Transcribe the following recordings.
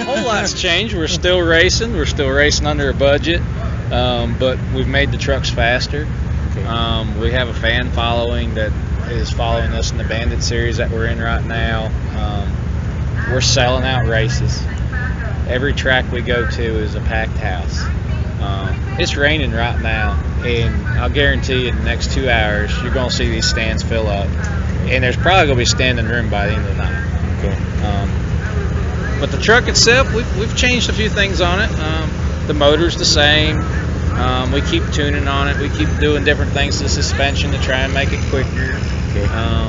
whole lot's changed. We're still racing. We're still racing under a budget, but we've made the trucks faster. Okay. We have a fan following that is following us in the Bandit series that we're in right now. We're selling out races. Every track we go to is a packed house. It's raining right now, and I'll guarantee you in the next 2 hours you're going to see these stands fill up, and there's probably going to be standing room by the end of the night. Okay. But the truck itself, we've changed a few things on it. The motor's the same. We keep tuning on it. We keep doing different things to the suspension to try and make it quicker. Okay.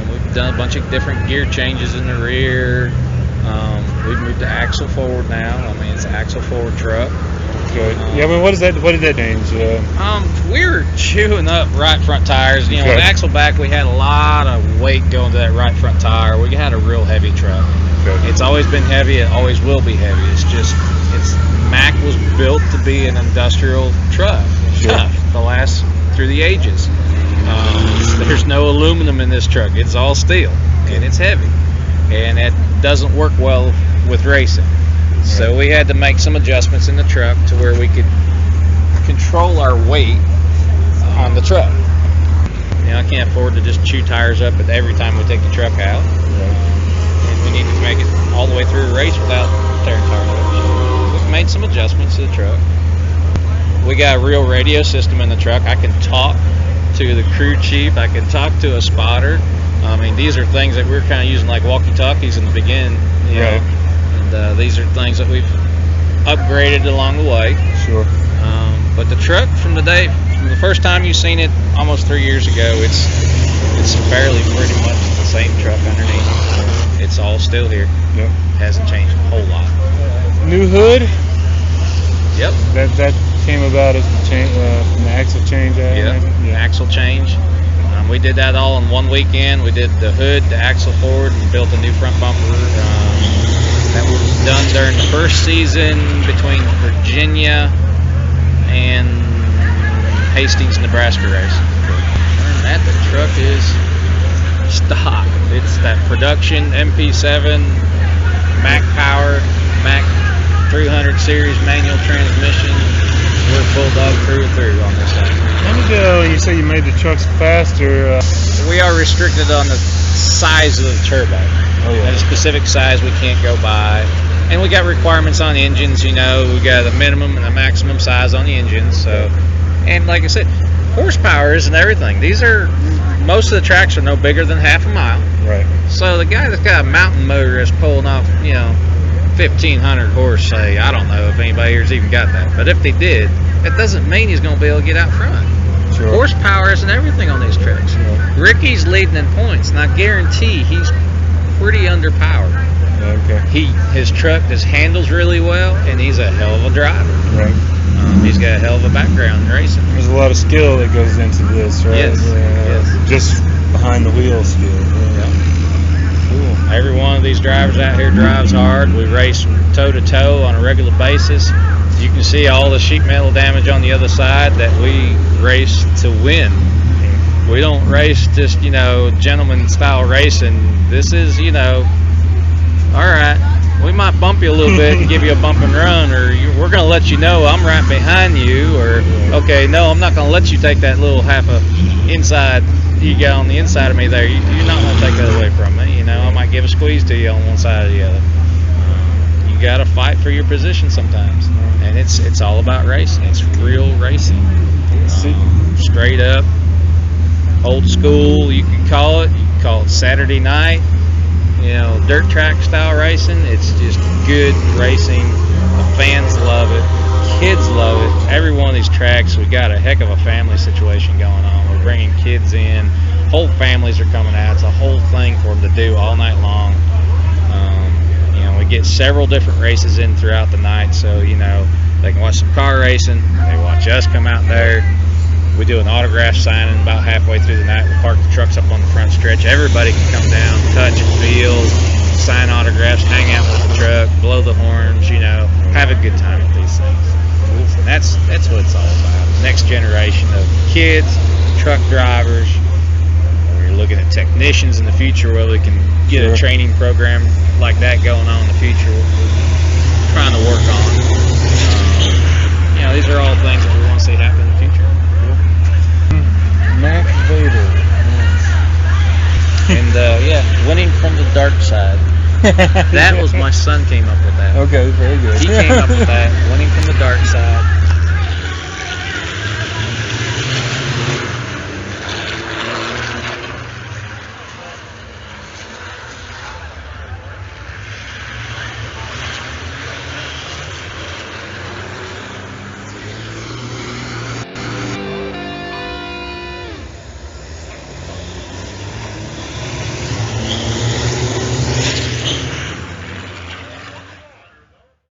We've done a bunch of different gear changes in the rear. We've moved to axle forward now. I mean, it's an axle forward truck. Okay. Yeah, I mean, what did that change? We were chewing up right front tires. You know, with axle back, we had a lot of weight going to that right front tire. We had a real heavy truck. Okay. It's always been heavy. It always will be heavy. Mack was built to be an industrial truck. It's tough to last through the ages. There's no aluminum in this truck. It's all steel, and it's heavy, and it doesn't work well with racing. So we had to make some adjustments in the truck to where we could control our weight on the truck. You know, I can't afford to just chew tires up every time we take the truck out. And we need to make it all the way through a race without tearing tires up. So we've made some adjustments to the truck. We got a real radio system in the truck. I can talk to the crew chief. I can talk to a spotter. I mean, these are things that we're kind of using like walkie-talkies in the beginning. You know? And these are things that we've upgraded along the way. Sure. But the truck from the first time you've seen it almost 3 years ago, it's fairly pretty much the same truck underneath. It's all still here. Yep. Hasn't changed a whole lot. New hood? Yep. That came about as from the axle change. Yeah. Axle change. We did that all in one weekend. We did the hood, the axle forward, and built a new front bumper. That was done during the first season between Virginia and Hastings, Nebraska race. Other than that, the truck is stock. It's that production MP7 Mack power, Mack 300 series manual transmission. We're full dog through and through on this thing. You say you made the trucks faster. We are restricted on the size of the turbo. At a specific size we can't go by. And we got requirements on engines, you know. We got a minimum and a maximum size on the engines. So, and like I said, horsepower isn't everything. Most of the tracks are no bigger than half a mile. Right. So the guy that's got a mountain motor that's pulling off, 1,500 horse, say, I don't know if anybody here's even got that. But if they did, that doesn't mean he's going to be able to get out front. Sure. Horsepower isn't everything on these trucks. Yeah. Ricky's leading in points, and I guarantee he's pretty underpowered. Okay. His truck just handles really well, and he's a hell of a driver. Right. He's got a hell of a background in racing. There's a lot of skill that goes into this, right? Yes. Yes. Just behind the wheel skill. Yeah. Cool. Every one of these drivers out here drives hard. We race toe to toe on a regular basis. You can see all the sheet metal damage on the other side that we race to win. We don't race just, gentleman style racing. This is, all right, we might bump you a little bit and give you a bump and run, or we're going to let you know I'm right behind you, or, okay, no, I'm not going to let you take that little half a inside you got on the inside of me there. You're not going to take that away from me. I might give a squeeze to you on one side or the other. You got to fight for your position sometimes, and it's all about racing. It's real racing. Straight up, old school, you could call it. You could call it Saturday night. Dirt track style racing. It's just good racing. The fans love it. Kids love it. Every one of these tracks, we got a heck of a family situation going on. We're bringing kids in. Whole families are coming out. It's a whole thing for them to do all night long. We get several different races in throughout the night, so they can watch some car racing. They watch us come out there. We do an autograph signing about halfway through the night. We park the trucks up on the front stretch. Everybody can come down, touch and feel, sign autographs, hang out with the truck, blow the horns, have a good time with these things. And that's what it's all about. Next generation of kids, truck drivers. We're looking at technicians in the future where we can get a training program like that going on in the future. We're trying to work on. These are all things that we want to see happen in the future. Mackvader. And winning from the dark side. That was my son came up with that. Okay, very good. He came up with that. Winning from the dark side.